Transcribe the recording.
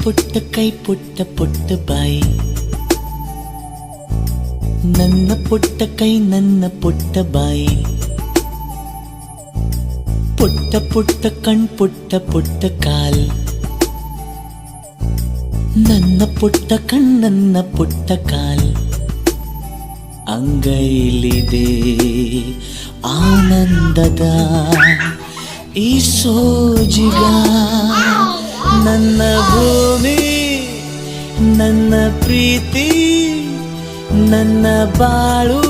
ಪುಟ್ಟ ಕೈ ಪುಟ್ಟ ಪುಟ್ಟ ಬಾಯಿ, ನನ್ನ ಪುಟ್ಟ ಕೈ ನನ್ನ ಪುಟ್ಟ ಬಾಯಿ, ಪುಟ್ಟ ಪುಟ್ಟ ಕಣ್ ಪುಟ್ಟ ಪುಟ್ಟ ಕಾಲ್, ನನ್ನ ಪುಟ್ಟ ಕಣ್ ನನ್ನ ಪುಟ್ಟ ಕಾಲ್, ಅಂಗೈಲಿದೆ ಆನಂದದ ಈ ಸೋಜಿಗ, ನನ್ನ ಭೂಮಿ ನನ್ನ ಪ್ರೀತಿ ನನ್ನ ಬಾಳು